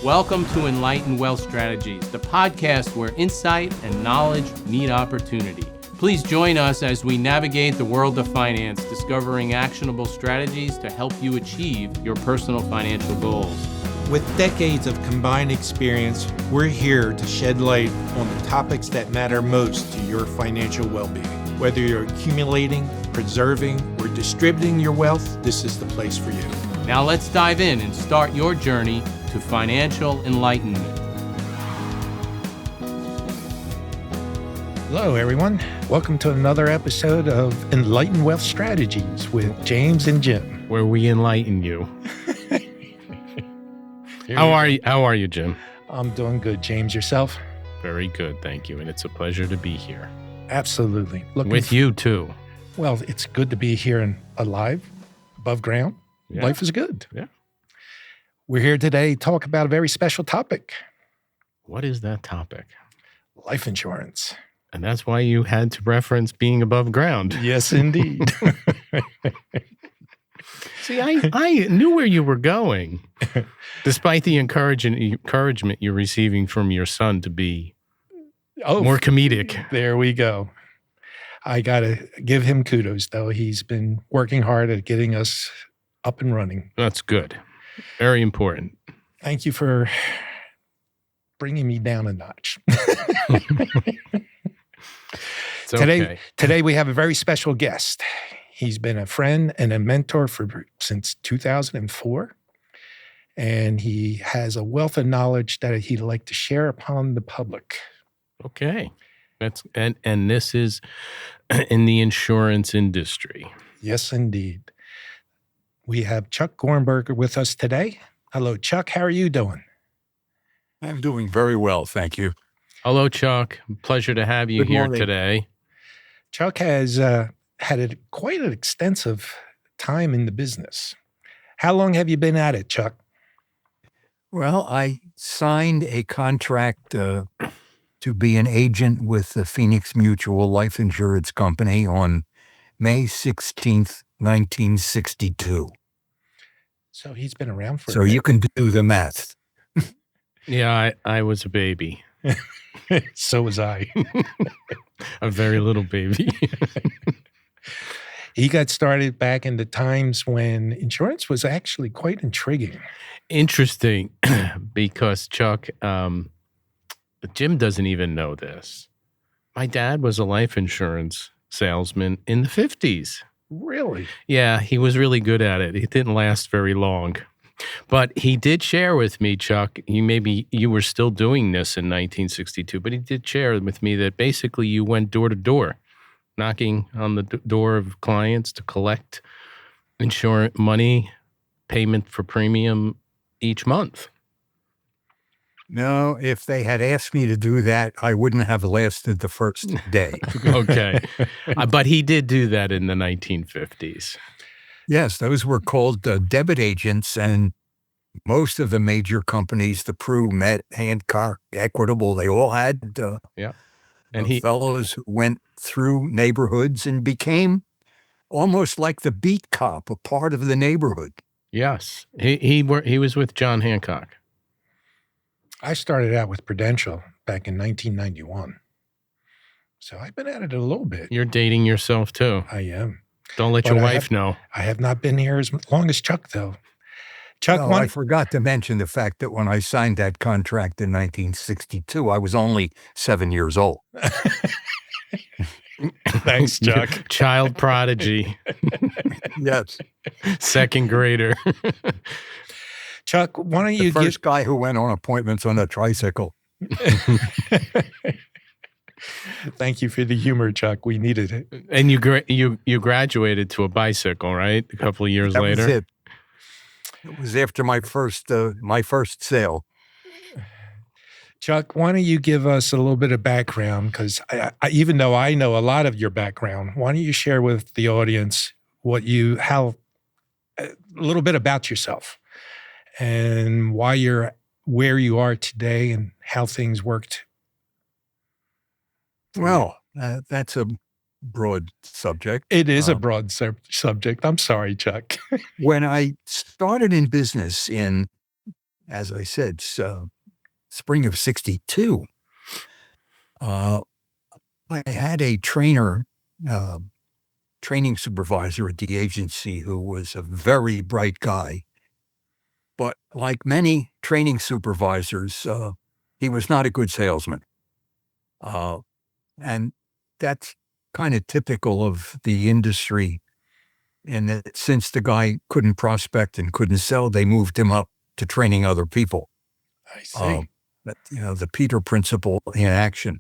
Welcome to Enlightened Wealth Strategies, the podcast where insight and knowledge meet opportunity. Please join us as we navigate the world of finance, discovering actionable strategies to help you achieve your personal financial goals. With decades of combined experience, we're here to shed light on the topics that matter most to your financial well-being. Whether you're accumulating, preserving, or distributing your wealth, this is the place for you. Now let's dive in and start your journey to financial enlightenment. Hello, everyone. Welcome to another episode of Enlightened Wealth Strategies with James and Jim. Where we enlighten you. How are you, Jim? I'm doing good. James, yourself? Very good, thank you. And it's a pleasure to be here. Absolutely. With you, too. Well, it's good to be here and alive, above ground. Yeah. Life is good. Yeah. We're here today to talk about a very special topic. What is that topic? Life insurance. And that's why you had to reference being above ground. Yes, indeed. See, I knew where you were going, despite the encouragement you're receiving from your son to be more comedic. There we go. I got to give him kudos, though. He's been working hard at getting us up and running. That's good. Very important. Thank you for bringing me down a notch. Today we have a very special guest. He's been a friend and a mentor since 2004, and he has a wealth of knowledge that he'd like to share upon the public. Okay. And this is in the insurance industry. Yes, indeed. We have Chuck Gorenberg with us today. Hello, Chuck. How are you doing? I'm doing very well, thank you. Hello, Chuck. Pleasure to have you here today. Chuck has had quite an extensive time in the business. How long have you been at it, Chuck? Well, I signed a contract to be an agent with the Phoenix Mutual Life Insurance Company on May 16th, 1962. So he's been around for So you can do the math. Yeah, I was a baby. So was I. A very little baby. He got started back in the times when insurance was actually quite intriguing. Interesting, because Chuck, Jim doesn't even know this. My dad was a life insurance salesman in the 50s. Really? Yeah, he was really good at it. It didn't last very long. But he did share with me, Chuck, you were still doing this in 1962, but he did share with me that basically you went door to door, knocking on the door of clients to collect insurance money, payment for premium each month. No, if they had asked me to do that, I wouldn't have lasted the first day. Okay. But he did do that in the 1950s. Yes, those were called debit agents, and most of the major companies, the Prue, Met, Hancock, Equitable, they all had and fellows who went through neighborhoods and became almost like the beat cop, a part of the neighborhood. Yes, he was with John Hancock. I started out with Prudential back in 1991. So I've been at it a little bit. You're dating yourself too. I am. Don't let your wife know. I have not been here as long as Chuck, though. Chuck, I forgot to mention the fact that when I signed that contract in 1962, I was only 7 years old. Thanks, Chuck. Child prodigy. Yes. Second grader. Chuck, why don't you the first guy who went on appointments on a tricycle. Thank you for the humor, Chuck. We needed it. And you graduated to a bicycle, right? A couple of years later. Was it. It was after my first sale. Chuck, why don't you give us a little bit of background? Because even though I know a lot of your background, why don't you share with the audience a little bit about yourself and why you're where you are today and how things worked? Well, that's a broad subject. It is a broad subject. I'm sorry, Chuck. When I started in business in as I said, spring of 62, I had a training supervisor at the agency who was a very bright guy. But like many training supervisors, he was not a good salesman. And that's kind of typical of the industry. And that since the guy couldn't prospect and couldn't sell, they moved him up to training other people. I see. The Peter principle in action.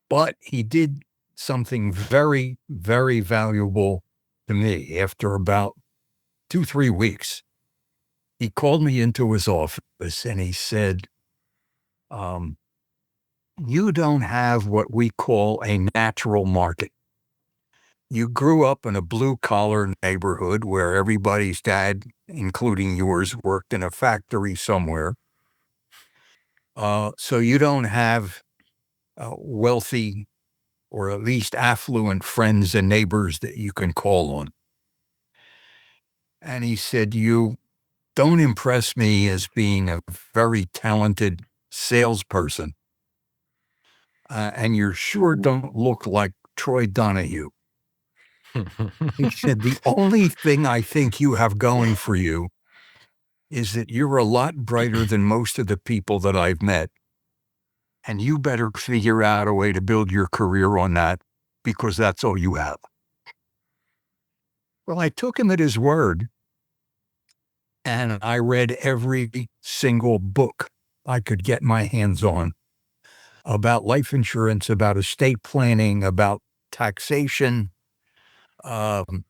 But he did something very, very valuable to me. After about 2-3 weeks, he called me into his office and he said, you don't have what we call a natural market. You grew up in a blue-collar neighborhood where everybody's dad, including yours, worked in a factory somewhere. So you don't have wealthy or at least affluent friends and neighbors that you can call on. And he said, you don't impress me as being a very talented salesperson. And you sure don't look like Troy Donahue. He said, the only thing I think you have going for you is that you're a lot brighter than most of the people that I've met. And you better figure out a way to build your career on that, because that's all you have. Well, I took him at his word, and I read every single book I could get my hands on about life insurance, about estate planning, about taxation, and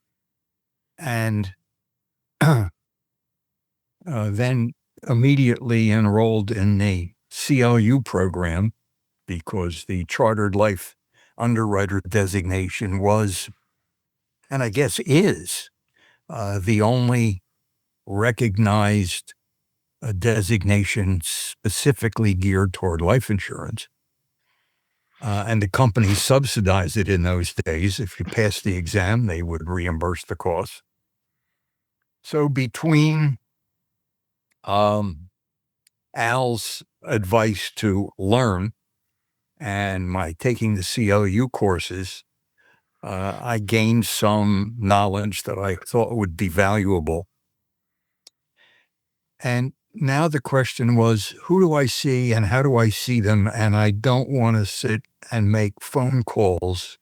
then immediately enrolled in the CLU program, because the Chartered Life Underwriter designation was, and I guess is, the only recognized designation specifically geared toward life insurance. And the companies subsidized it in those days. If you passed the exam, they would reimburse the cost. So between Al's advice to learn and my taking the CLU courses, I gained some knowledge that I thought would be valuable. And now the question was, who do I see and how do I see them? And I don't want to sit and make phone calls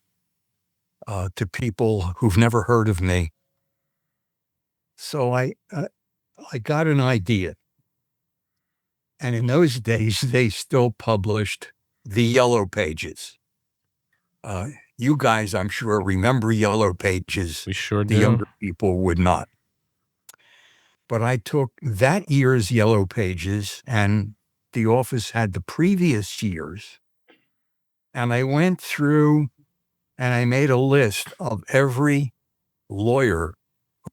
to people who've never heard of me. So I got an idea. And in those days, they still published the Yellow Pages. You guys, I'm sure, remember Yellow Pages. We sure do. The younger people would not. But I took that year's Yellow Pages, and the office had the previous years, and I went through and I made a list of every lawyer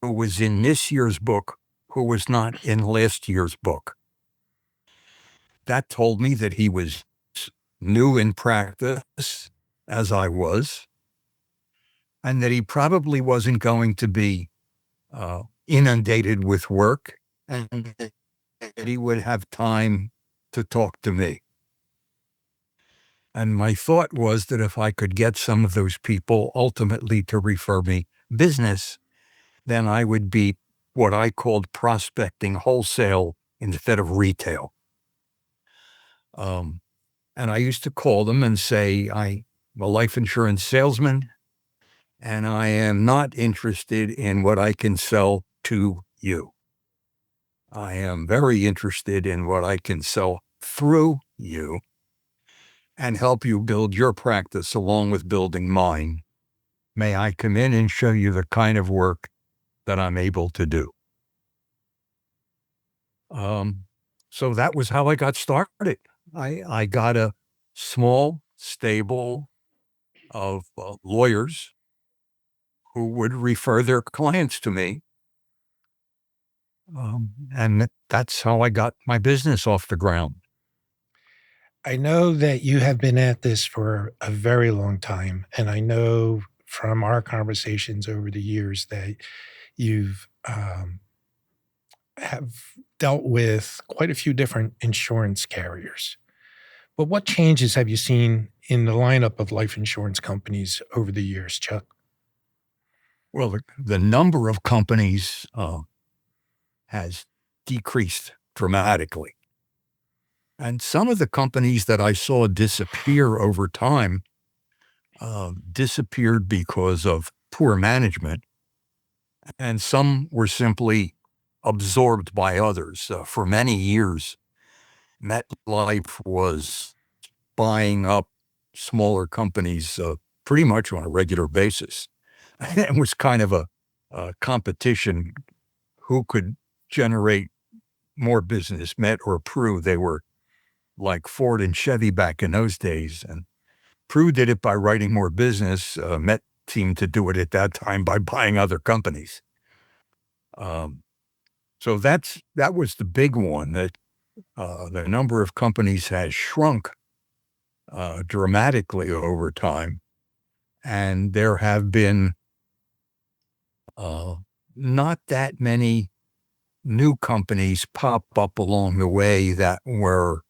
who was in this year's book who was not in last year's book. That told me that he was new in practice, as I was, and that he probably wasn't going to be inundated with work, and that he would have time to talk to me. And my thought was that if I could get some of those people ultimately to refer me business, then I would be what I called prospecting wholesale instead of retail. And I used to call them and say, I'm a life insurance salesman, and I am not interested in what I can sell to you. I am very interested in what I can sell through you and help you build your practice along with building mine. May I come in and show you the kind of work that I'm able to do? So that was how I got started. I got a small stable of lawyers who would refer their clients to me. And that's how I got my business off the ground. I know that you have been at this for a very long time, and I know from our conversations over the years that you've have dealt with quite a few different insurance carriers. But what changes have you seen in the lineup of life insurance companies over the years, Chuck? Well, the number of companies has decreased dramatically. And some of the companies that I saw disappear over time disappeared because of poor management, and some were simply absorbed by others. For many years, MetLife was buying up smaller companies pretty much on a regular basis. It was kind of a competition who could generate more business, Met or Pru. They were like Ford and Chevy back in those days. And Pru did it by writing more business. Met seemed to do it at that time by buying other companies. So that was the big one, that the number of companies has shrunk dramatically over time. And there have been not that many new companies pop up along the way that were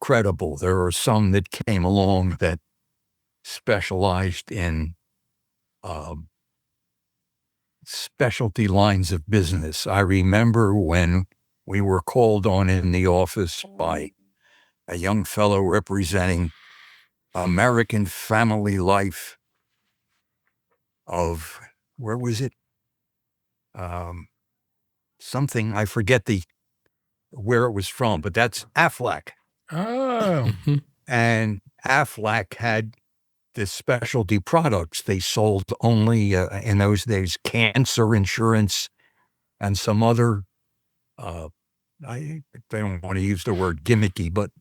credible. There are some that came along that specialized in specialty lines of business. I remember when we were called on in the office by a young fellow representing American Family Life of, where was it? Something, I forget where it was from, but that's Aflac. Oh. And Aflac had this specialty products. They sold only, in those days, cancer insurance and some other, I don't want to use the word gimmicky, but,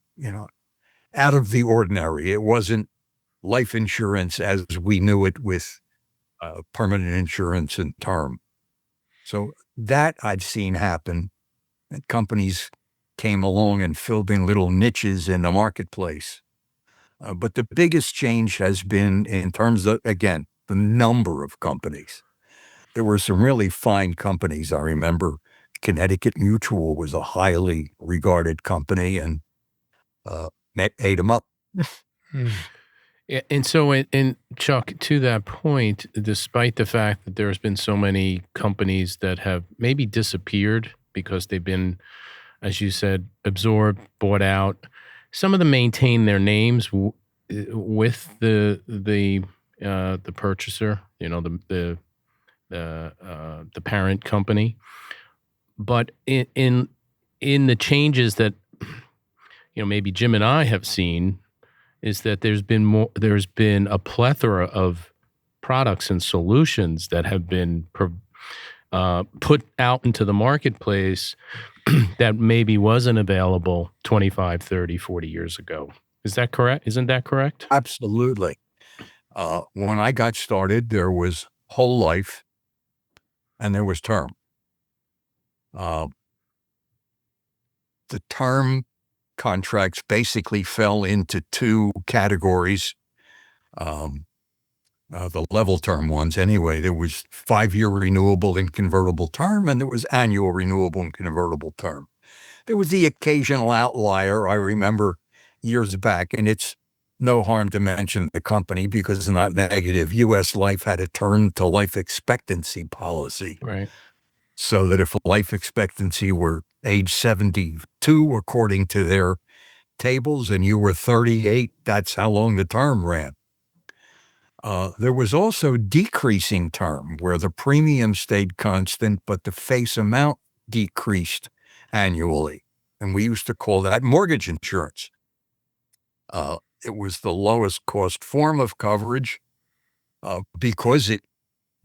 out of the ordinary. It wasn't life insurance as we knew it with permanent insurance and term. So that I've seen happen. And companies came along and filled in little niches in the marketplace. But the biggest change has been in terms of, again, the number of companies. There were some really fine companies. I remember Connecticut Mutual was a highly regarded company, and Met ate them up. And so, and Chuck, to that point, despite the fact that there's been so many companies that have maybe disappeared because they've been, as you said, absorbed, bought out, some of them maintain their names with the purchaser, the parent company. But in the changes that maybe Jim and I have seen, is that there's been a plethora of products and solutions that have been put out into the marketplace that maybe wasn't available 25, 30, 40 years ago. Is that correct? Isn't that correct? Absolutely. When I got started, there was whole life and there was term. The term contracts basically fell into two categories. The level term ones anyway. There was 5-year renewable and convertible term, and there was annual renewable and convertible term. There was the occasional outlier, I remember years back, and it's no harm to mention the company because it's not negative. U.S. Life had a turn to life expectancy policy. Right. So that if life expectancy were age 72, according to their tables, and you were 38, that's how long the term ran. There was also decreasing term where the premium stayed constant, but the face amount decreased annually. And we used to call that mortgage insurance. It was the lowest cost form of coverage because it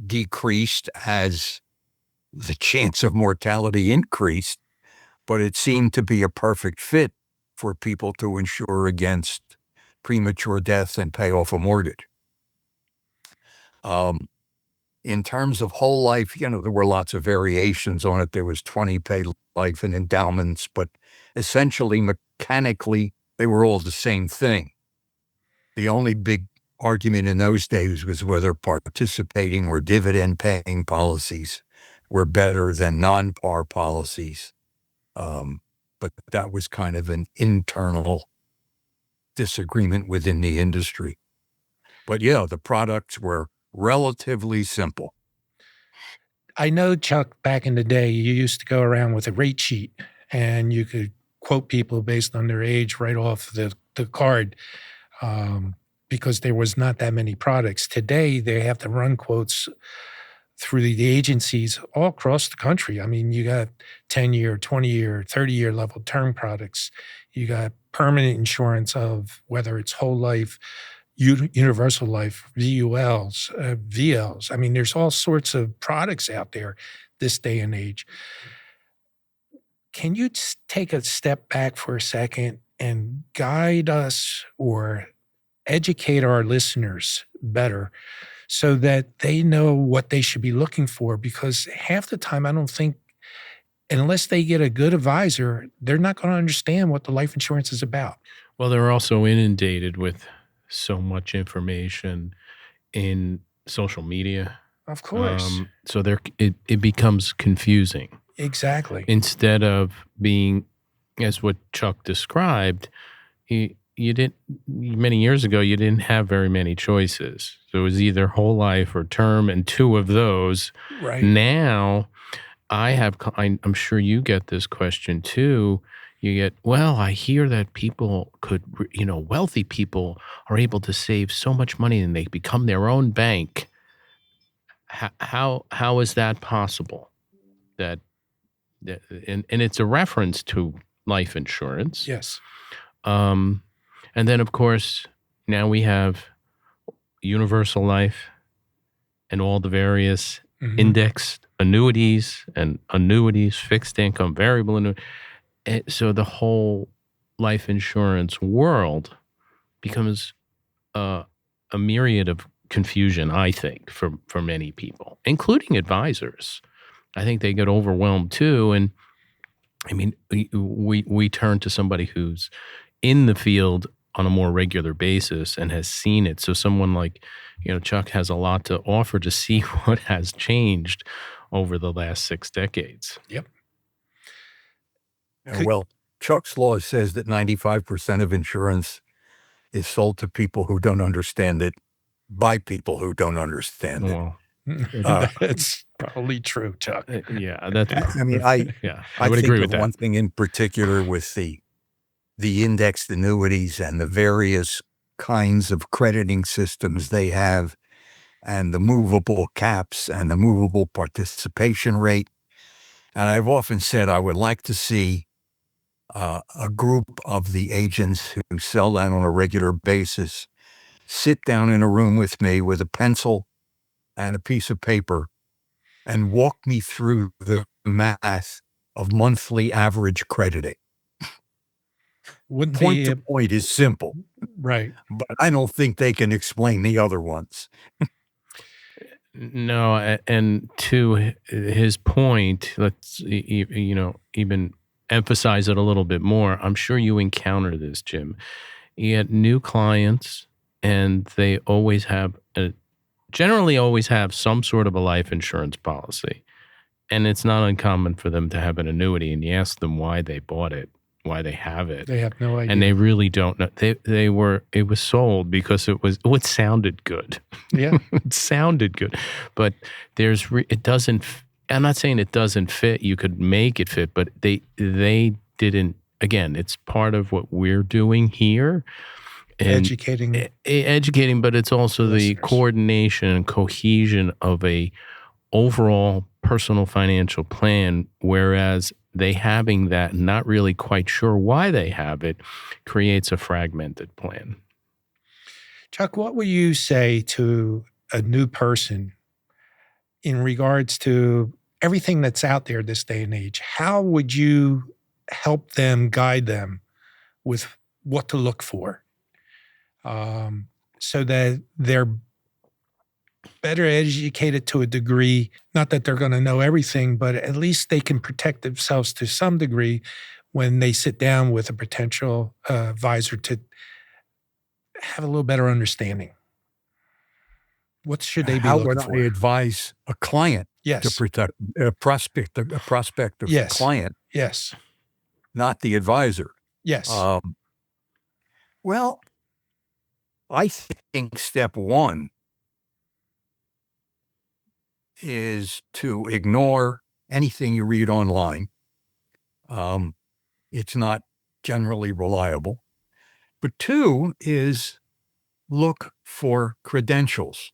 decreased as the chance of mortality increased, but it seemed to be a perfect fit for people to insure against premature death and pay off a mortgage. In terms of whole life, there were lots of variations on it. There was 20-pay life and endowments, but essentially, mechanically, they were all the same thing. The only big argument in those days was whether participating or dividend-paying policies were better than non-par policies. But that was kind of an internal disagreement within the industry. But yeah, the products were relatively simple. I know, Chuck, back in the day, you used to go around with a rate sheet and you could quote people based on their age right off the card, because there was not that many products. Today, they have to run quotes through the agencies all across the country. I mean, you got 10-year, 20-year, 30-year level term products. You got permanent insurance of whether it's whole life, universal life, VULs, VLs. I mean, there's all sorts of products out there this day and age. Can you take a step back for a second and guide us or educate our listeners better so that they know what they should be looking for? Because half the time, I don't think, unless they get a good advisor, they're not going to understand what the life insurance is about. Well, they're also inundated with so much information in social media. Of course. So it becomes confusing. Exactly. Instead of being, as what Chuck described, you didn't, many years ago, you didn't have very many choices. So it was either whole life or term, and two of those. Right. Now, I'm sure you get this question too. You get, well, I hear that people could, wealthy people are able to save so much money and they become their own bank. How is that possible? And it's a reference to life insurance. Yes. And then, of course, now we have universal life and all the various indexed annuities and annuities, fixed income, variable annuity. So the whole life insurance world becomes a myriad of confusion, I think, for many people, including advisors. I think they get overwhelmed too. And I mean, we turn to somebody who's in the field on a more regular basis and has seen it. So someone like, Chuck has a lot to offer to see what has changed over the last 6 decades. Yep. Well, Chuck's law says that 95% of insurance is sold to people who don't understand it by people who don't understand it. Well, that's probably true, Chuck. Yeah, I would agree with that. One thing in particular with the indexed annuities and the various kinds of crediting systems they have, and the movable caps and the movable participation rate. And I've often said I would like to see a group of the agents who sell that on a regular basis sit down in a room with me with a pencil and a piece of paper and walk me through the math of monthly average crediting. Point to point is simple. Right. But I don't think they can explain the other ones. No, and to his point, let's even emphasize it a little bit more. I'm sure you encounter this, Jim. You get new clients, and they generally always have some sort of a life insurance policy, and it's not uncommon for them to have an annuity. And you ask them why they bought it, why they have it. They have no idea, and they really don't know. It was sold because it sounded good. Yeah, it sounded good, but it doesn't. I'm not saying it doesn't fit. You could make it fit, but they didn't. Again, it's part of what we're doing here. And educating, but it's also the coordination and cohesion of a overall personal financial plan, whereas they having that, not really quite sure why they have it, creates a fragmented plan. Chuck, what would you say to a new person in regards to everything that's out there this day and age? How would you help them, guide them with what to look for, so that they're better educated to a degree? Not that they're going to know everything, but at least they can protect themselves to some degree when they sit down with a potential advisor to have a little better understanding. What should they be looking for? How would I advise a client Yes. To protect a prospective Yes. client, Yes. not the advisor. Yes. Well, I think step one is to ignore anything you read online. It's not generally reliable. But two is look for credentials.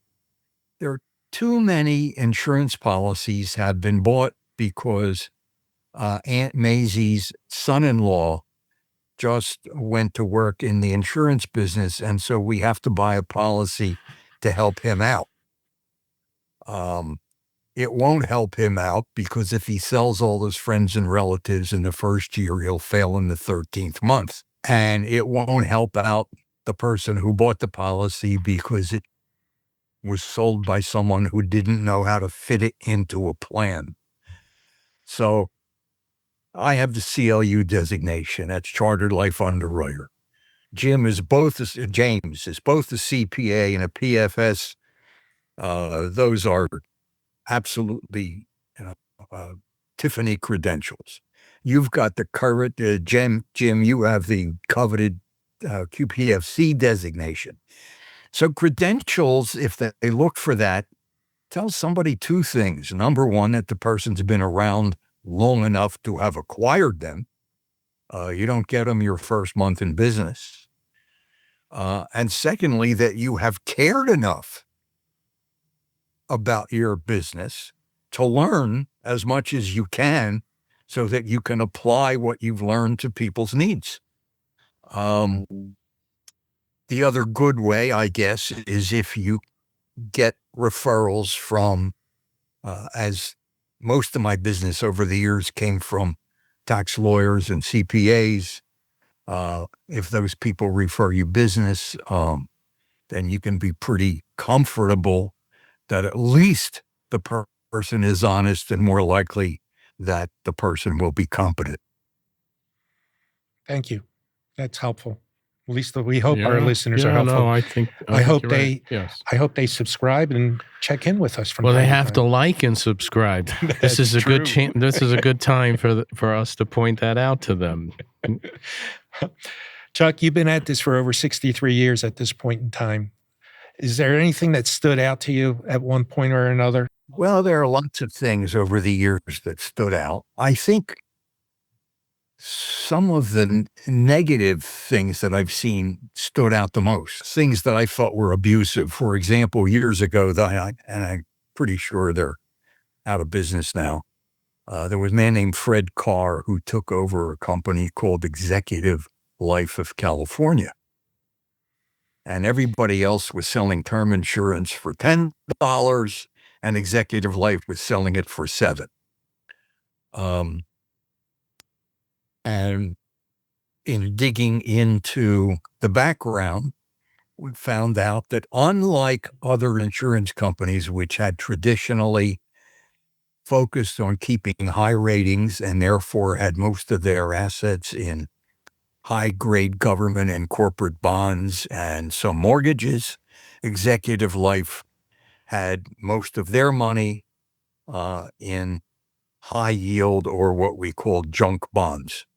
There are too many insurance policies have been bought because Aunt Maisie's son-in-law just went to work in the insurance business, and so we have to buy a policy to help him out. It won't help him out because if he sells all his friends and relatives in the first year, he'll fail in the 13th month. And it won't help out the person who bought the policy because it was sold by someone who didn't know how to fit it into a plan. So I have the CLU designation. That's Chartered Life Underwriter. James is both a CPA and a PFS. Those are absolutely Tiffany credentials. You've got the current, Jim, you have the coveted QPFC designation. So credentials, if they look for that, tell somebody two things. Number one, that the person's been around long enough to have acquired them. You don't get them your first month in business. And secondly, that you have cared enough about your business to learn as much as you can so that you can apply what you've learned to people's needs. The other good way, I guess, is if you get referrals from, as most of my business over the years came from tax lawyers and CPAs. If those people refer you business, then you can be pretty comfortable that at least the person is honest and more likely that the person will be competent. Thank you. That's helpful. At least we hope our listeners are helpful. No, I hope you're they, right. Yes. I hope they subscribe and check in with us from Well, time they to have to time. like and subscribe. This That's is a true. good this is a good time for us to point that out to them. Chuck, you've been at this for over 63 years at this point in time. Is there anything that stood out to you at one point or another? Well, there are lots of things over the years that stood out. I think some of the negative things that I've seen stood out the most, things that I thought were abusive. For example, years ago, and I'm pretty sure they're out of business now, there was a man named Fred Carr who took over a company called Executive Life of California. And everybody else was selling term insurance for $10, and Executive Life was selling it for $7. And in digging into the background, we found out that unlike other insurance companies, which had traditionally focused on keeping high ratings and therefore had most of their assets in high-grade government and corporate bonds and some mortgages, Executive Life had most of their money in high yield or what we call junk bonds.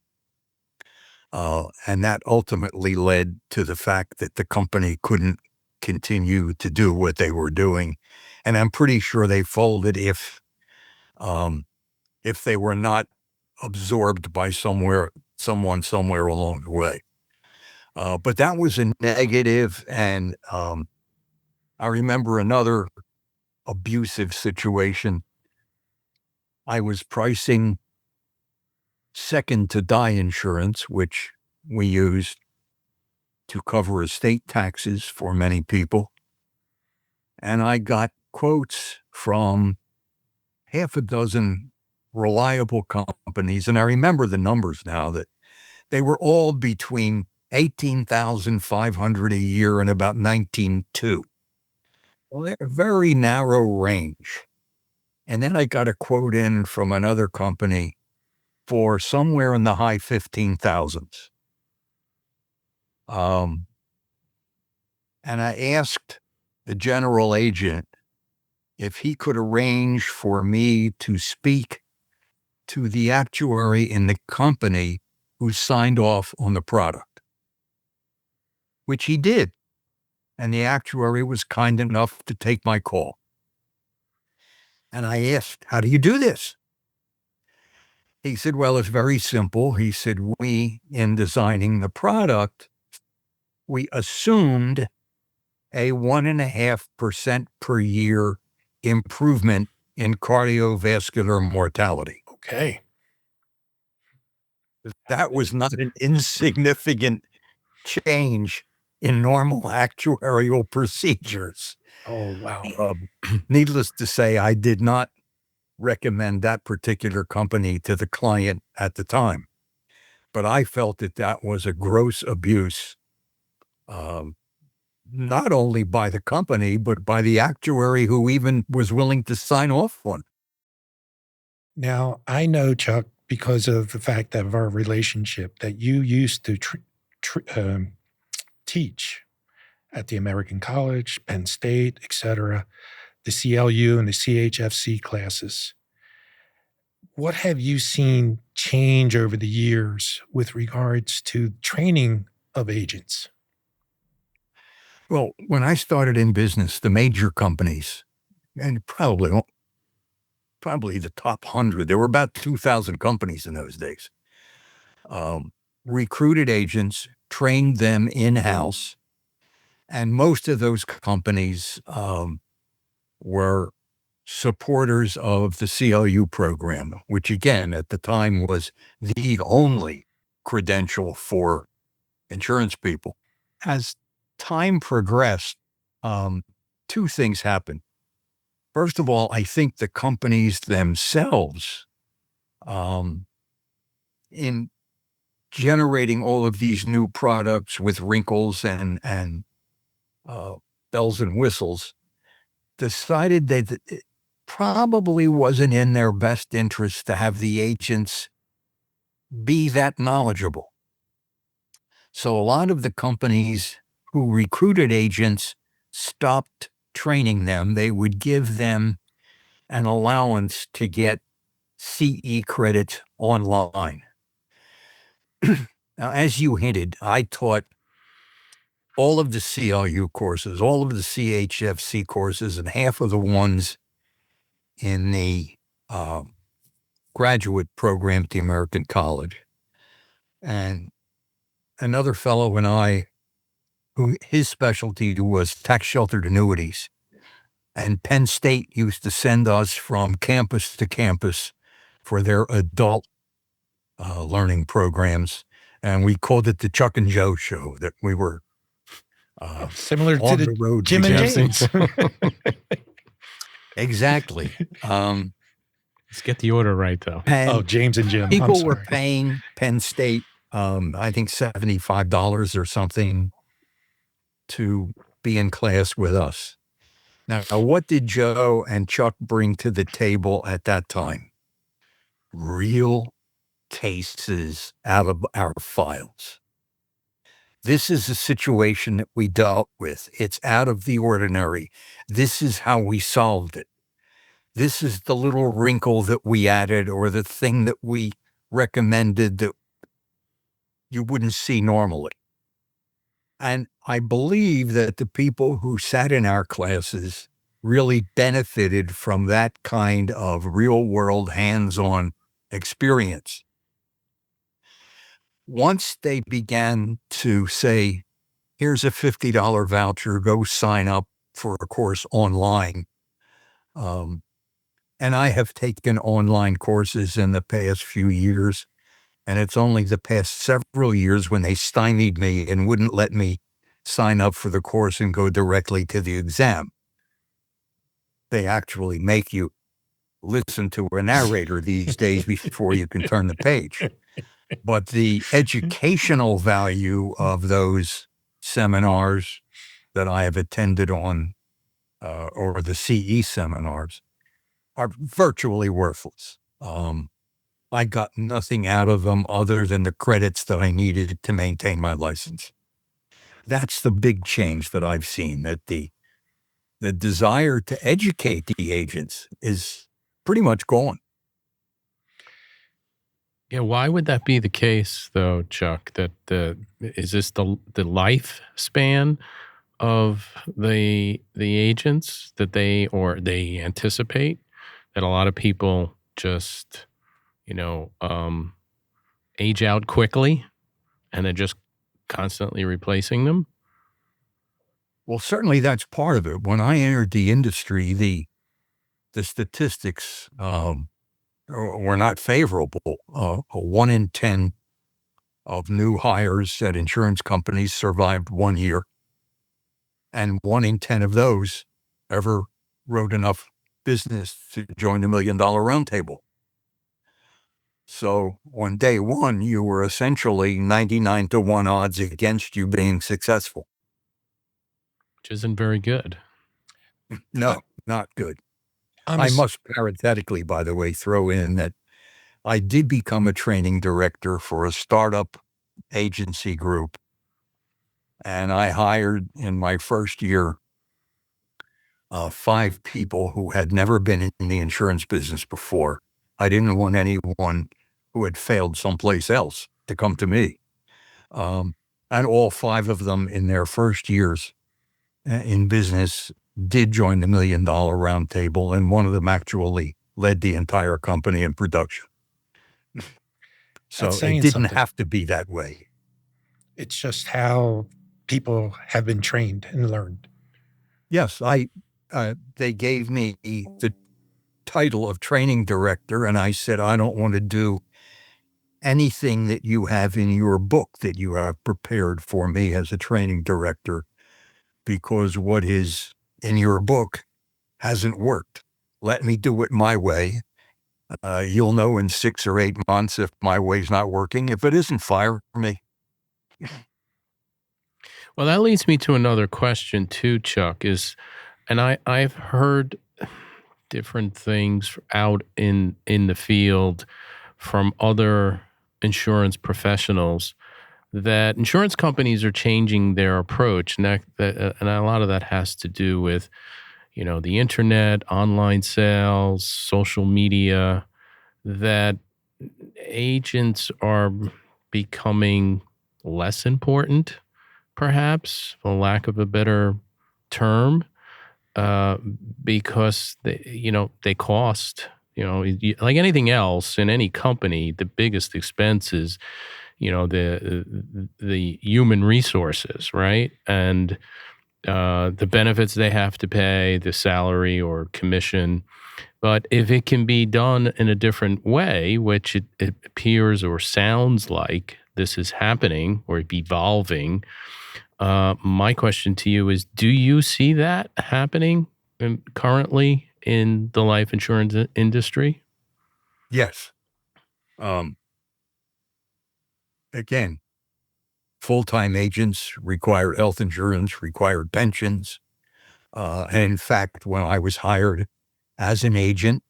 And that ultimately led to the fact that the company couldn't continue to do what they were doing. And I'm pretty sure they folded if they were not absorbed by someone somewhere along the way. But that was a negative. And I remember another abusive situation. I was pricing second to die insurance, which we used to cover estate taxes for many people. And I got quotes from half a dozen reliable companies. And I remember the numbers now, that they were all between $18,500 a year and about $19,200. Well, they're a very narrow range. And then I got a quote in from another company for somewhere in the high 15,000s. And I asked the general agent if he could arrange for me to speak to the actuary in the company who signed off on the product, which he did. And the actuary was kind enough to take my call. And I asked, how do you do this? He said, well, it's very simple. He said, we, in designing the product, we assumed a 1.5% per year improvement in cardiovascular mortality. Okay. That was not an insignificant change in normal actuarial procedures. Oh, wow. Needless to say, I did not recommend that particular company to the client at the time. But I felt that that was a gross abuse, not only by the company, but by the actuary who even was willing to sign off on it. Now, I know, Chuck, because of the fact of our relationship, that you used to teach at the American College, Penn State, etc., the CLU and the CHFC classes. What have you seen change over the years with regards to training of agents? Well, when I started in business, the major companies, and probably the top 100, there were about 2,000 companies in those days, recruited agents, trained them in-house, and most of those companies were supporters of the CLU program, which again, at the time was the only credential for insurance people. As time progressed, two things happened. First of all, I think the companies themselves, in generating all of these new products with wrinkles and bells and whistles, decided that it probably wasn't in their best interest to have the agents be that knowledgeable. So a lot of the companies who recruited agents stopped training them. They would give them an allowance to get CE credits online. Now, as you hinted, I taught all of the CLU courses, all of the CHFC courses, and half of the ones in the graduate program at the American College. And another fellow and I, who his specialty was tax-sheltered annuities. And Penn State used to send us from campus to campus for their adult learning programs. And we called it the Chuck and Joe Show, that we were similar to the road Jim and James. Exactly. Let's get the order right, though. James and Jim. People were paying Penn State, I think $75 or something to be in class with us. Now, what did Joe and Chuck bring to the table at that time? Real cases out of our files. This is a situation that we dealt with. It's out of the ordinary. This is how we solved it. This is the little wrinkle that we added, or the thing that we recommended that you wouldn't see normally. And I believe that the people who sat in our classes really benefited from that kind of real-world hands-on experience. Once they began to say, here's a $50 voucher, go sign up for a course online. And I have taken online courses in the past few years, and it's only the past several years when they stymied me and wouldn't let me sign up for the course and go directly to the exam. They actually make you listen to a narrator these days before you can turn the page. But the educational value of those seminars that I have attended on, or the CE seminars, are virtually worthless. I got nothing out of them other than the credits that I needed to maintain my license. That's the big change that I've seen, that the the desire to educate the agents is pretty much gone. Yeah, why would that be the case, though, Chuck? That is this the lifespan of the agents that they anticipate that a lot of people just age out quickly and they're just constantly replacing them? Well, certainly that's part of it. When I entered the industry, the statistics were not favorable. 1 in 10 of new hires at insurance companies survived 1 year, and 1 in 10 of those ever wrote enough business to join the $1 Million Roundtable. So on day one, you were essentially 99 to 1 odds against you being successful. Which isn't very good. No, not good. I must parenthetically, by the way, throw in that I did become a training director for a startup agency group, and I hired in my first year 5 people who had never been in the insurance business before. I didn't want anyone who had failed someplace else to come to me. And all 5 of them in their first years in business did join the $1 Million Roundtable, and one of them actually led the entire company in production. So it didn't have to be that way. It's just how people have been trained and learned. Yes, they gave me the title of training director, and I said, I don't want to do anything that you have in your book that you have prepared for me as a training director, because what is in your book hasn't worked. Let me do it my way. You'll know in 6 or 8 months if my way's not working. If it isn't, fire me. Well, that leads me to another question too, Chuck, and I've heard different things out in the field from other insurance professionals that insurance companies are changing their approach, and a lot of that has to do with the internet, online sales, social media, that agents are becoming less important, perhaps, for lack of a better term, because they cost. Like anything else in any company, the biggest expense is the human resources, right? And the benefits they have to pay, the salary or commission. But if it can be done in a different way, which it appears or sounds like this is happening or evolving, my question to you is, do you see that happening currently in the life insurance industry? Yes. Again, full-time agents require health insurance, required pensions. And in fact, when I was hired as an agent,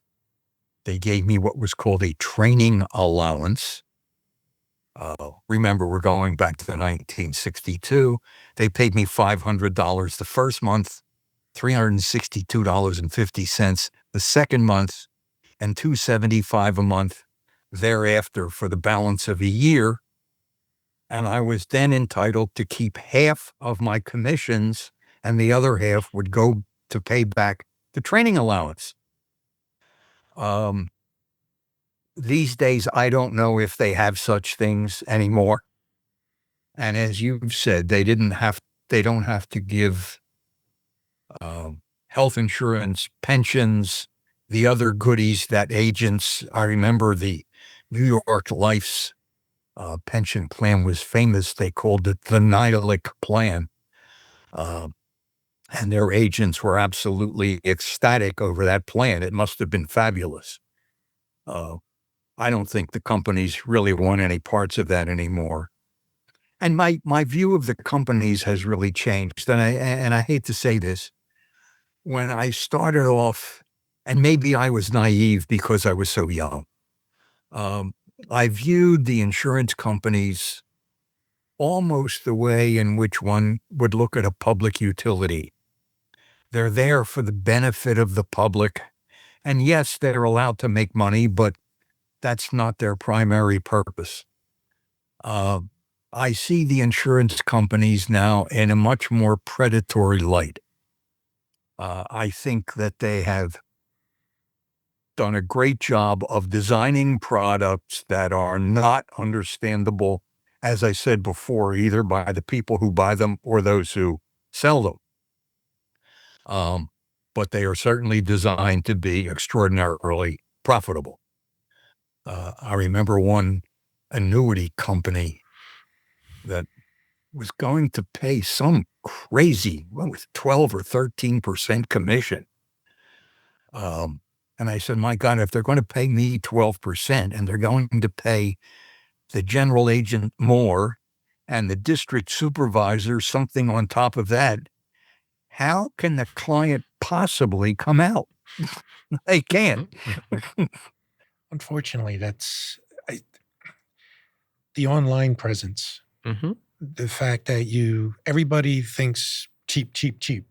they gave me what was called a training allowance. Remember, we're going back to 1962. They paid me $500 the first month, $362.50 the second month, and $275 a month thereafter for the balance of a year. And I was then entitled to keep half of my commissions, and the other half would go to pay back the training allowance. These days, I don't know if they have such things anymore. And as you've said, they don't have to give health insurance, pensions, the other goodies that agents. I remember the New York Life's pension plan was famous. They called it the NIDILIC plan. And their agents were absolutely ecstatic over that plan. It must have been fabulous. I don't think the companies really want any parts of that anymore. And my view of the companies has really changed. And I hate to say this, when I started off, and maybe I was naive because I was so young, I viewed the insurance companies almost the way in which one would look at a public utility. They're there for the benefit of the public. And yes, they're allowed to make money, but that's not their primary purpose. I see the insurance companies now in a much more predatory light. I think that they have done a great job of designing products that are not understandable, as I said before, either by the people who buy them or those who sell them. But they are certainly designed to be extraordinarily profitable. I remember one annuity company that was going to pay some crazy, with 12 or 13% commission. And I said, my God, if they're going to pay me 12% and they're going to pay the general agent more and the district supervisor something on top of that, how can the client possibly come out? They can't. Unfortunately, that's the online presence. Mm-hmm. The fact that everybody thinks cheap, cheap, cheap.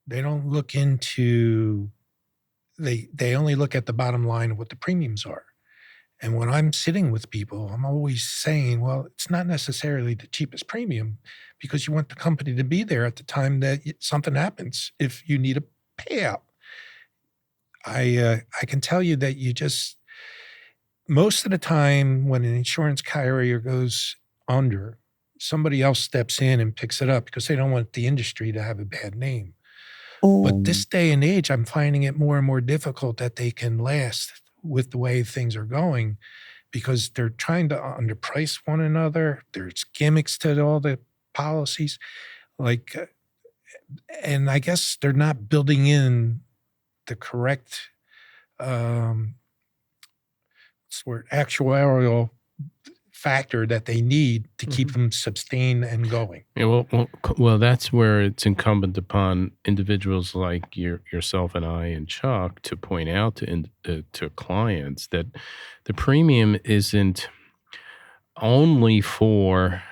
They don't look into, they only look at the bottom line of what the premiums are. And when I'm sitting with people, I'm always saying, well, it's not necessarily the cheapest premium because you want the company to be there at the time that something happens if you need a payout. I can tell you that most of the time when an insurance carrier goes under, somebody else steps in and picks it up because they don't want the industry to have a bad name. But this day and age, I'm finding it more and more difficult that they can last with the way things are going because they're trying to underprice one another. There's gimmicks to all the policies. And I guess they're not building in the correct actuarial factor that they need to keep them sustained and going. Yeah, well, that's where it's incumbent upon individuals like yourself and I and Chuck to point out to clients that the premium isn't only for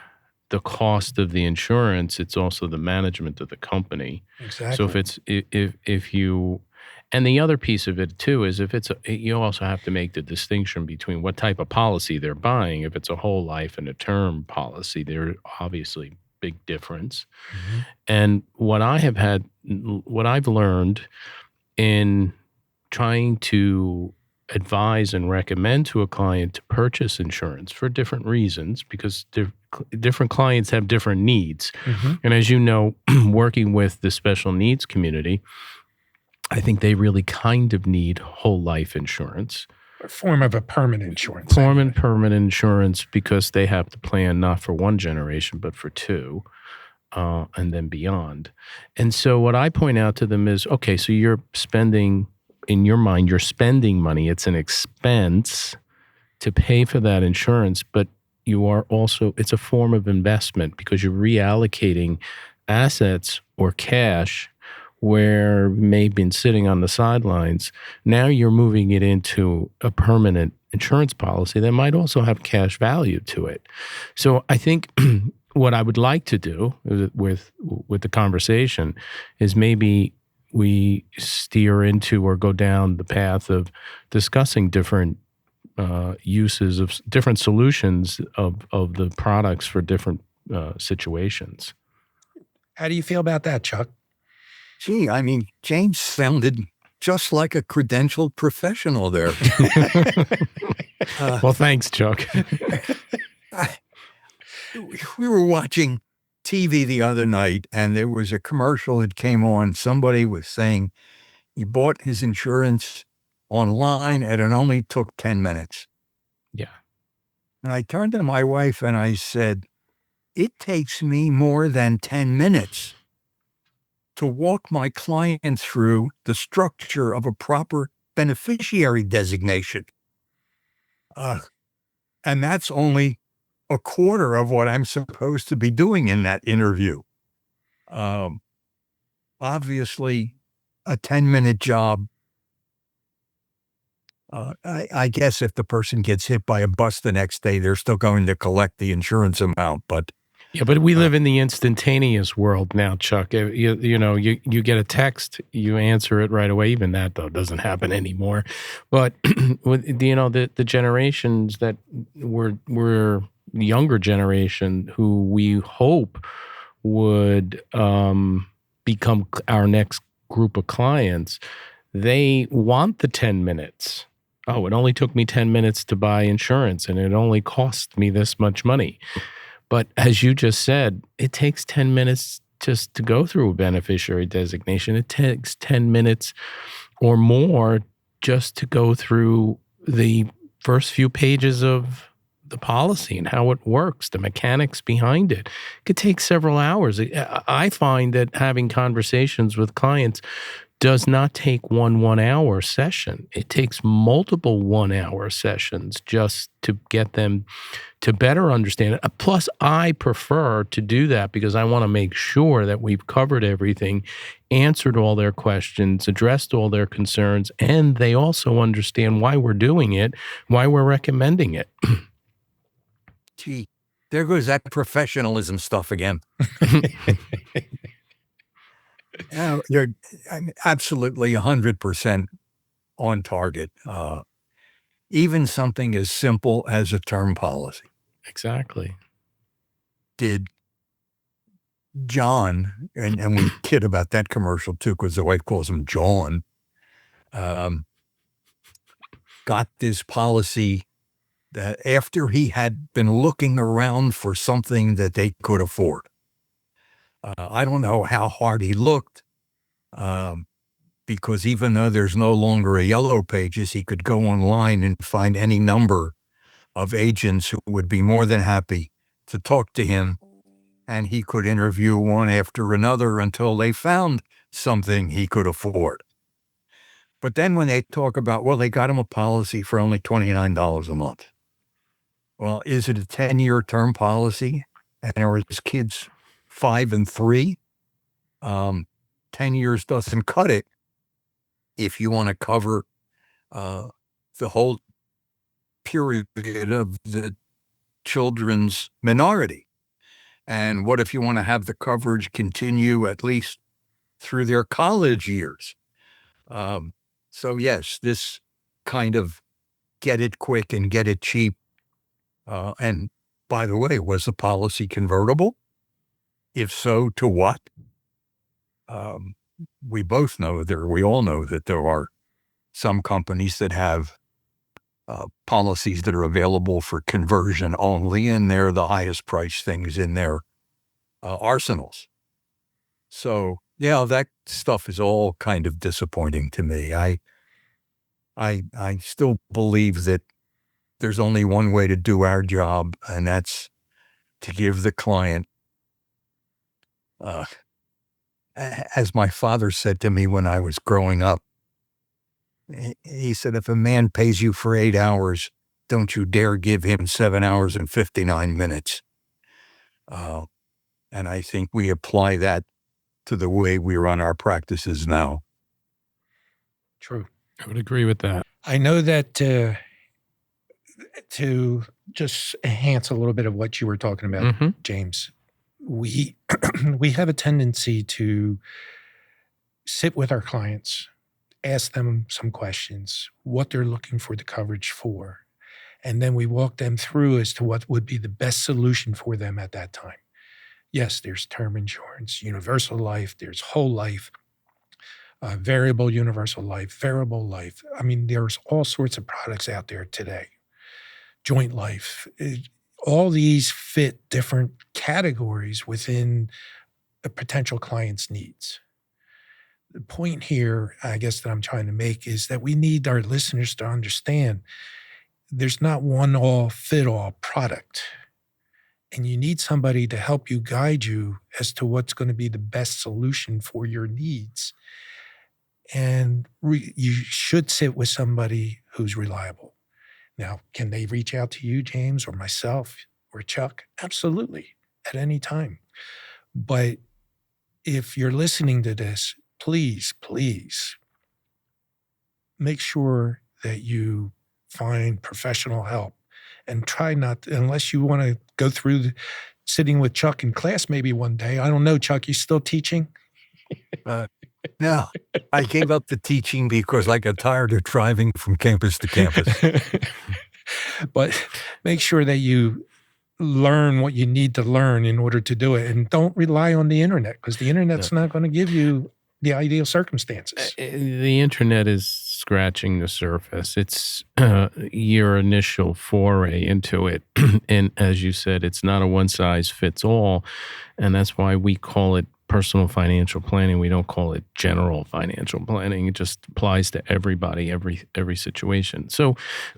the cost of the insurance; it's also the management of the company. Exactly. So if you and the other piece of it too is you also have to make the distinction between what type of policy they're buying. If it's a whole life and a term policy, there's obviously big difference. Mm-hmm. And what I've learned in trying to advise and recommend to a client to purchase insurance for different reasons, because different clients have different needs. Mm-hmm. And as you know, working with the special needs community, I think they really kind of need whole life insurance. A form of a permanent insurance. Permanent insurance because they have to plan not for one generation, but for two, and then beyond. And so what I point out to them is, okay, so you're spending, in your mind, you're spending money. It's an expense to pay for that insurance, but it's a form of investment because you're reallocating assets or cash where may have been sitting on the sidelines. Now you're moving it into a permanent insurance policy that might also have cash value to it. So I think what I would like to do with the conversation is maybe we steer into or go down the path of discussing different uses of different solutions of the products for different situations. How do you feel about that, Chuck? Gee, I mean, James sounded just like a credentialed professional there. Well, thanks, Chuck. We were watching TV the other night, and there was a commercial that came on. Somebody was saying he bought his insurance online, and it only took 10 minutes. Yeah. And I turned to my wife, and I said, it takes me more than 10 minutes to walk my client through the structure of a proper beneficiary designation. And that's only a quarter of what I'm supposed to be doing in that interview. Obviously, a 10-minute job. I guess if the person gets hit by a bus the next day, they're still going to collect the insurance amount. But Yeah, but we live in the instantaneous world now, Chuck. You get a text, you answer it right away. Even that, though, doesn't happen anymore. But with the generations that were younger generation who we hope would become our next group of clients, they want the 10 minutes. Oh, it only took me 10 minutes to buy insurance, and it only cost me this much money. But as you just said, it takes 10 minutes just to go through a beneficiary designation. It takes 10 minutes or more just to go through the first few pages of the policy and how it works, the mechanics behind it. It could take several hours. I find that having conversations with clients does not take one 1-hour session. It takes multiple 1-hour sessions just to get them to better understand it. Plus, I prefer to do that because I want to make sure that we've covered everything, answered all their questions, addressed all their concerns, and they also understand why we're doing it, why we're recommending it. Gee, there goes that professionalism stuff again. You're absolutely 100% on target. Even something as simple as a term policy. Exactly. Did John, and we kid about that commercial too, because the wife calls him John, got this policy that after he had been looking around for something that they could afford. I don't know how hard he looked, because even though there's no longer a Yellow Pages, he could go online and find any number of agents who would be more than happy to talk to him, and he could interview one after another until they found something he could afford. But then when they talk about, well, they got him a policy for only $29 a month. Well, is it a 10-year term policy? And are his kids 5 and 3? 10 years doesn't cut it if you want to cover the whole period of the children's minority. And what if you want to have the coverage continue at least through their college years? So yes, this kind of get it quick and get it cheap. And by the way, was the policy convertible? If so, to what? We all know that there are some companies that have policies that are available for conversion only, and they're the highest priced things in their arsenals. So yeah, that stuff is all kind of disappointing to me. I still believe that there's only one way to do our job, and that's to give the client, as my father said to me when I was growing up, he said, if a man pays you for 8 hours, don't you dare give him 7 hours and 59 minutes. And I think we apply that to the way we run our practices now. True. I would agree with that. I know that to just enhance a little bit of what you were talking about, James, we have a tendency to sit with our clients, ask them some questions, what they're looking for the coverage for, and then we walk them through as to what would be the best solution for them at that time. Yes, there's term insurance, universal life, there's whole life, variable universal life, variable life. I mean, there's all sorts of products out there today. Joint life. All these fit different categories within a potential client's needs. The point here, I guess, that I'm trying to make is that we need our listeners to understand there's not one all fit all product. And you need somebody to help you guide you as to what's going to be the best solution for your needs. And you should sit with somebody who's reliable. Now, can they reach out to you, James, or myself, or Chuck? Absolutely, at any time. But if you're listening to this, please make sure that you find professional help and try not to, unless you want to go through sitting with Chuck in class maybe one day. I don't know, Chuck, you still teaching? No, I gave up the teaching because I got tired of driving from campus to campus. But make sure that you learn what you need to learn in order to do it. And don't rely on the internet, because the internet's not going to give you the ideal circumstances. The internet is scratching the surface. It's your initial foray into it. And as you said, it's not a one size fits all. And that's why we call it personal financial planning. We don't call it general financial planning. It just applies to everybody, every situation. So,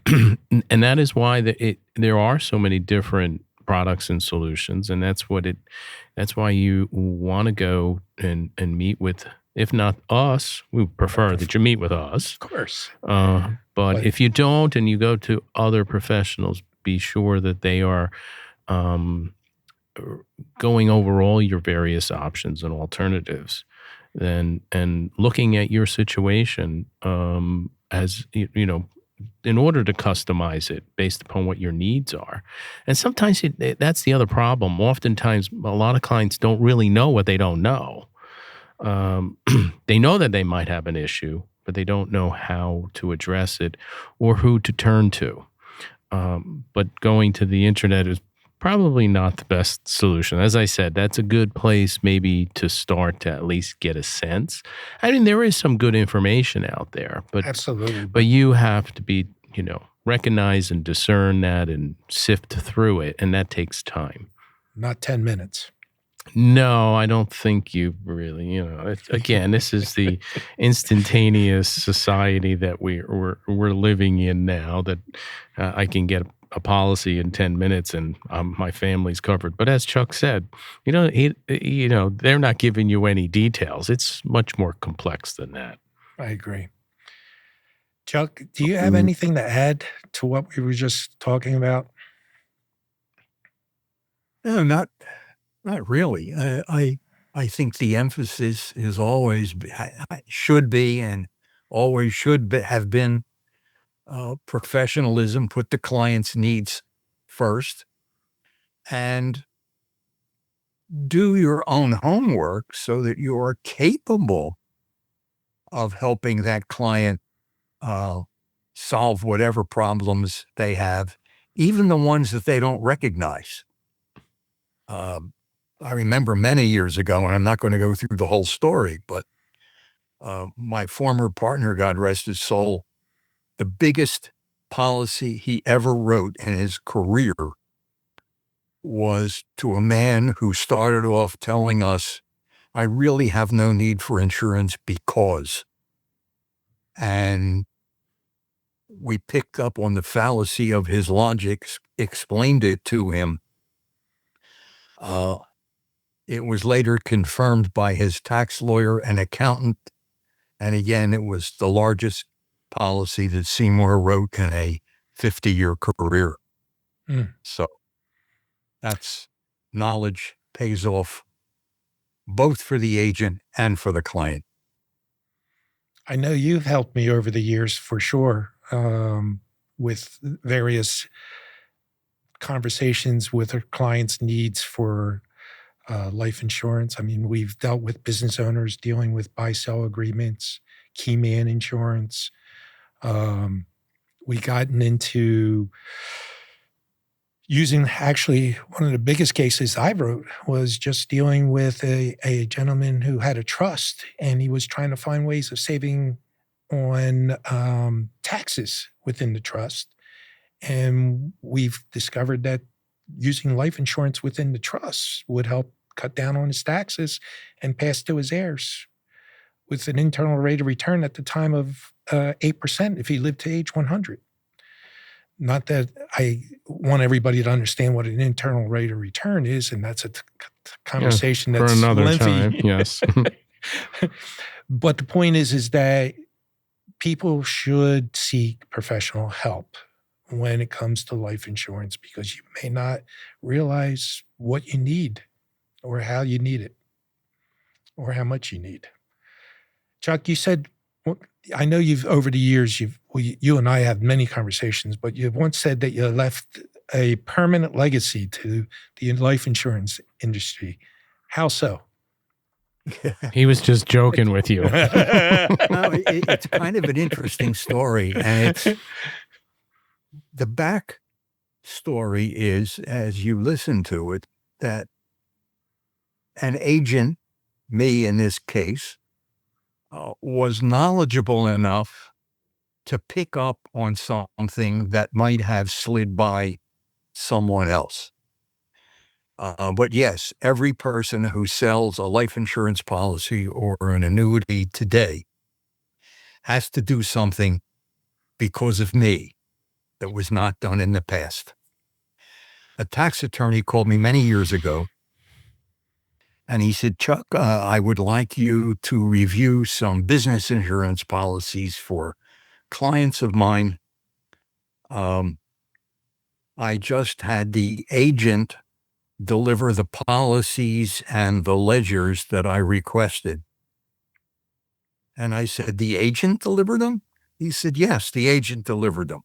and that is why there are so many different products and solutions. And that's why you want to go and meet with, if not us, we prefer that you meet with us. Of course. But if you don't and you go to other professionals, be sure that they are going over all your various options and alternatives, and looking at your situation as you know, in order to customize it based upon what your needs are. And sometimes that's the other problem. Oftentimes, a lot of clients don't really know what they don't know. They know that they might have an issue, but they don't know how to address it or who to turn to. But going to the internet is probably not the best solution. As I said, that's a good place maybe to start to at least get a sense. I mean, there is some good information out there, but absolutely. But you have to be, recognize and discern that and sift through it, and that takes time. Not 10 minutes. No, I don't think you really, again, this is the instantaneous society that we're living in now, that I can get a policy in 10 minutes and my family's covered. But as Chuck said, they're not giving you any details. It's much more complex than that. I agree. Chuck, do you have anything to add to what we were just talking about? No, not really. I think the emphasis is always should be and always have been professionalism. Put the client's needs first, and do your own homework so that you are capable of helping that client solve whatever problems they have, even the ones that they don't recognize. I remember many years ago, and I'm not going to go through the whole story, but my former partner, God rest his soul, the biggest policy he ever wrote in his career was to a man who started off telling us, I really have no need for insurance because. And we picked up on the fallacy of his logic, explained it to him. It was later confirmed by his tax lawyer and accountant. And again, it was the largest policy that Seymour wrote in a 50-year career. So that's knowledge pays off both for the agent and for the client. I know you've helped me over the years for sure with various conversations with our clients' needs for life insurance. I mean, we've dealt with business owners dealing with buy-sell agreements, key man insurance. We gotten into using, actually, one of the biggest cases I wrote was just dealing with a gentleman who had a trust, and he was trying to find ways of saving on taxes within the trust. And we've discovered that using life insurance within the trust would help cut down on his taxes and pass to his heirs with an internal rate of return at the time of 8% if he lived to age 100. Not that I want everybody to understand what an internal rate of return is, and that's a conversation that's for another lengthy. time. Yes. But the point is that people should seek professional help when it comes to life insurance, because you may not realize what you need or how you need it or how much you need. Chuck, you said, I know you've over the years, you and I have many conversations, but you've once said that you left a permanent legacy to the life insurance industry. How so? He was just joking with you. No, it's kind of an interesting story. And the back story is, as you listen to it, that an agent, me in this case, was knowledgeable enough to pick up on something that might have slid by someone else. But yes, every person who sells a life insurance policy or an annuity today has to do something because of me that was not done in the past. A tax attorney called me many years ago, and he said, Chuck, I would like you to review some business insurance policies for clients of mine. I just had the agent deliver the policies and the ledgers that I requested. And I said, the agent delivered them? He said, yes, the agent delivered them.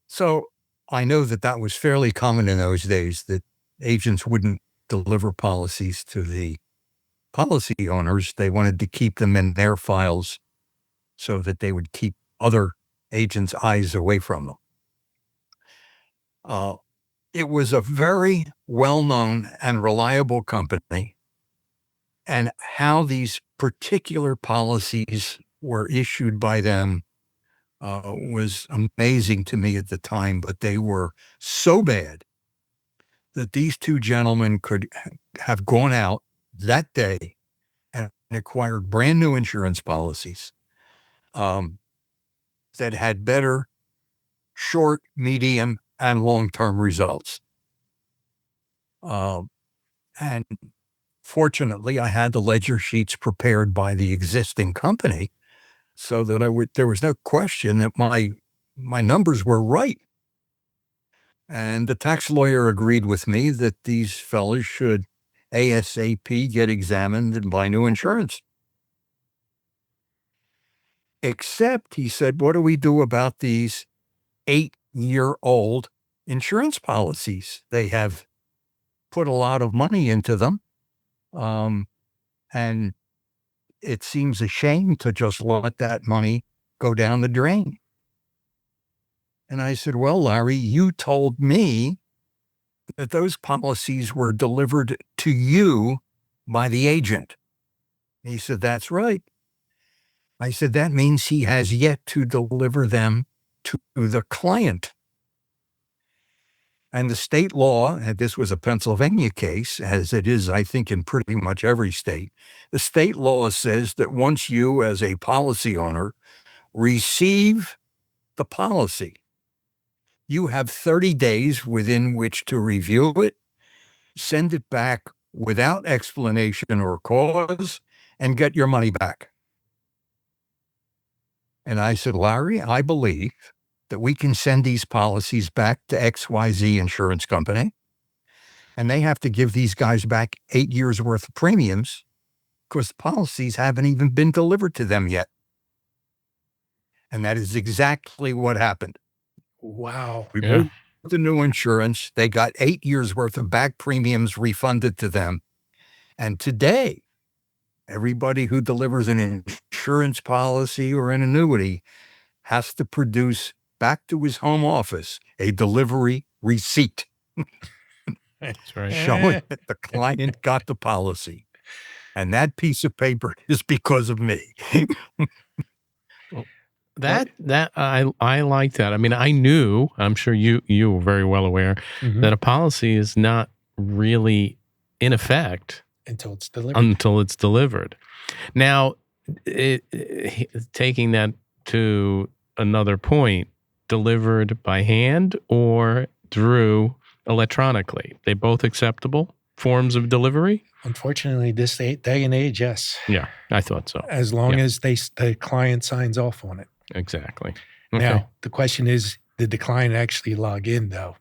So I know that was fairly common in those days, that agents wouldn't deliver policies to the policy owners. They wanted to keep them in their files so that they would keep other agents' eyes away from them. It was a very well-known and reliable company, and how these particular policies were issued by them was amazing to me at the time, but they were so bad that these two gentlemen could have gone out that day and acquired brand new insurance policies that had better short, medium, and long-term results. And fortunately, I had the ledger sheets prepared by the existing company so that there was no question that my numbers were right. And the tax lawyer agreed with me that these fellas should ASAP get examined and buy new insurance. Except, he said, what do we do about these 8-year-old insurance policies? They have put a lot of money into them. And it seems a shame to just let that money go down the drain. And I said, well, Larry, you told me that those policies were delivered to you by the agent. He said, that's right. I said, that means he has yet to deliver them to the client. And the state law, and this was a Pennsylvania case, as it is, I think, in pretty much every state, the state law says that once you, as a policy owner, receive the policy, you have 30 days within which to review it, send it back without explanation or cause, and get your money back. And I said, Larry, I believe that we can send these policies back to XYZ Insurance Company, and they have to give these guys back 8 years' worth of premiums because the policies haven't even been delivered to them yet. And that is exactly what happened. Wow. We bought the new insurance. They got 8 years' worth of back premiums refunded to them. And today, everybody who delivers an insurance policy or an annuity has to produce back to his home office a delivery receipt. That's right. Showing that the client got the policy. And that piece of paper is because of me. That I like that. I mean, I'm sure you were very well aware that a policy is not really in effect until it's delivered. Now, taking that to another point, delivered by hand or through electronically, they both acceptable forms of delivery? Unfortunately, this day and age, yes. Yeah, I thought so. As long as the client signs off on it. Exactly. Okay. Now, the question is, did the client actually log in, though?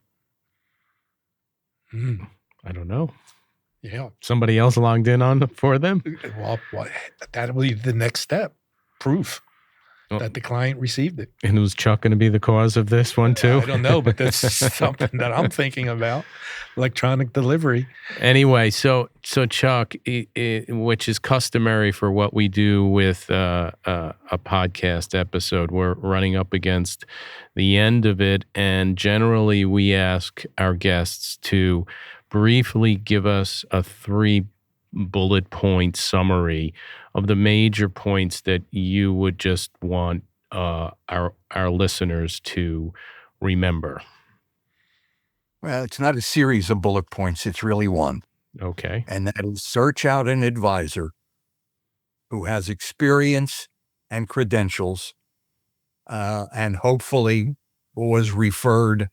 I don't know. Yeah. Somebody else logged in for them? Well, that will be the next step. Proof. that the client received it. And was Chuck going to be the cause of this one too? I don't know, but that's something that I'm thinking about. Electronic delivery. Anyway, so Chuck, which is customary for what we do with a podcast episode, we're running up against the end of it, and generally we ask our guests to briefly give us a 3-bullet point summary of the major points that you would just want our listeners to remember. Well, it's not a series of bullet points. It's really one. Okay. And that is search out an advisor who has experience and credentials, and hopefully was referred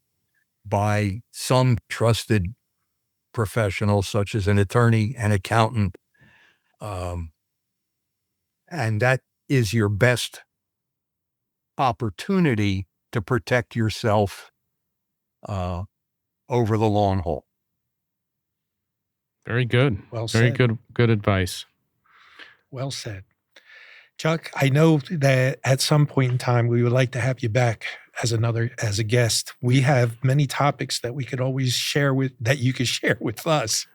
by some trusted professional, such as an attorney, an accountant. And that is your best opportunity to protect yourself over the long haul. Very good. Well said. Very good advice. Well said. Chuck, I know that at some point in time we would like to have you back as a guest. We have many topics that we could always that you could share with us.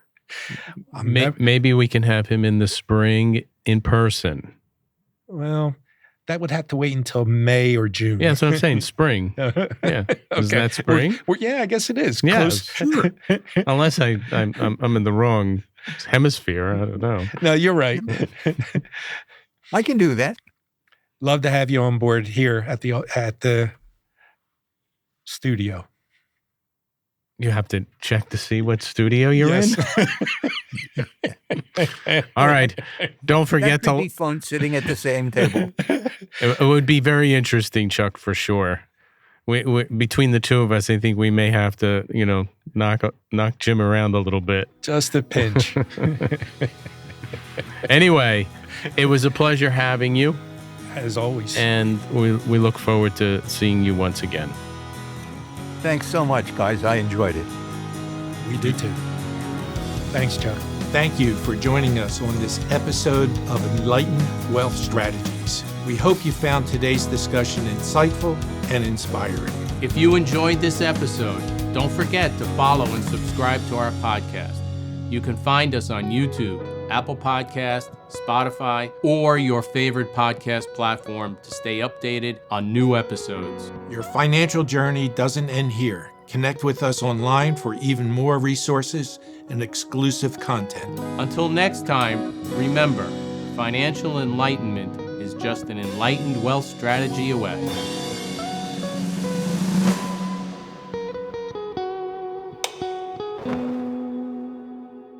Maybe we can have him in the spring in person. Well, that would have to wait until May or June. Yeah, that's what I'm saying. Spring. Yeah. Okay. Is that spring? Yeah, I guess it is. Yeah, Close. sure. Unless I'm in the wrong hemisphere. I don't know. No, you're right. I can do that. Love to have you on board here at the studio. You have to check to see what studio you're in. All right. Don't forget that could be fun sitting at the same table. It would be very interesting, Chuck, for sure. We between the two of us, I think we may have to, knock Jim around a little bit. Just a pinch. Anyway, it was a pleasure having you. As always. And we look forward to seeing you once again. Thanks so much, guys. I enjoyed it. We do too. Thanks, Chuck. Thank you for joining us on this episode of Enlightened Wealth Strategies. We hope you found today's discussion insightful and inspiring. If you enjoyed this episode, don't forget to follow and subscribe to our podcast. You can find us on YouTube, Apple Podcast, Spotify, or your favorite podcast platform to stay updated on new episodes. Your financial journey doesn't end here. Connect with us online for even more resources and exclusive content. Until next time, remember, financial enlightenment is just an enlightened wealth strategy away.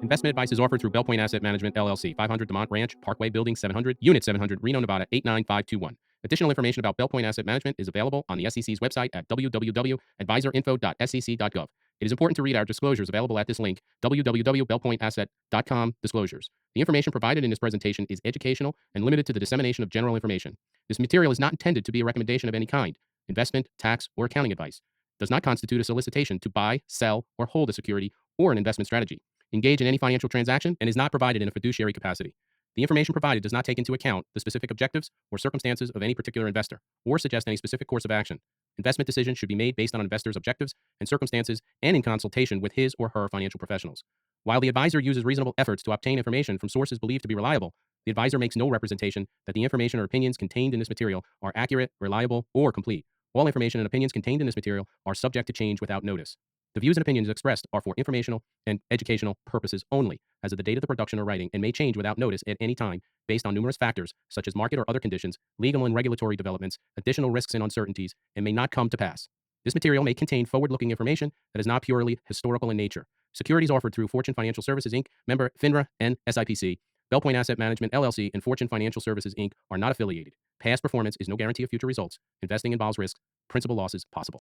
Investment advice is offered through Bell Point Asset Management, LLC, 500 Demont Ranch, Parkway Building 700, Unit 700, Reno, Nevada, 89521. Additional information about Bell Point Asset Management is available on the SEC's website at www.advisorinfo.sec.gov. It is important to read our disclosures available at this link, www.bellpointasset.com/disclosures. The information provided in this presentation is educational and limited to the dissemination of general information. This material is not intended to be a recommendation of any kind, investment, tax, or accounting advice. Does not constitute a solicitation to buy, sell, or hold a security or an investment strategy. Engage in any financial transaction and is not provided in a fiduciary capacity. The information provided does not take into account the specific objectives or circumstances of any particular investor or suggest any specific course of action. Investment decisions should be made based on investor's objectives and circumstances and in consultation with his or her financial professionals. While the advisor uses reasonable efforts to obtain information from sources believed to be reliable, the advisor makes no representation that the information or opinions contained in this material are accurate, reliable, or complete. All information and opinions contained in this material are subject to change without notice. The views and opinions expressed are for informational and educational purposes only as of the date of the production or writing and may change without notice at any time based on numerous factors such as market or other conditions, legal and regulatory developments, additional risks and uncertainties, and may not come to pass. This material may contain forward-looking information that is not purely historical in nature. Securities offered through Fortune Financial Services, Inc., member FINRA and SIPC, Bell Point Asset Management, LLC, and Fortune Financial Services, Inc. are not affiliated. Past performance is no guarantee of future results. Investing involves risks. Principal losses possible.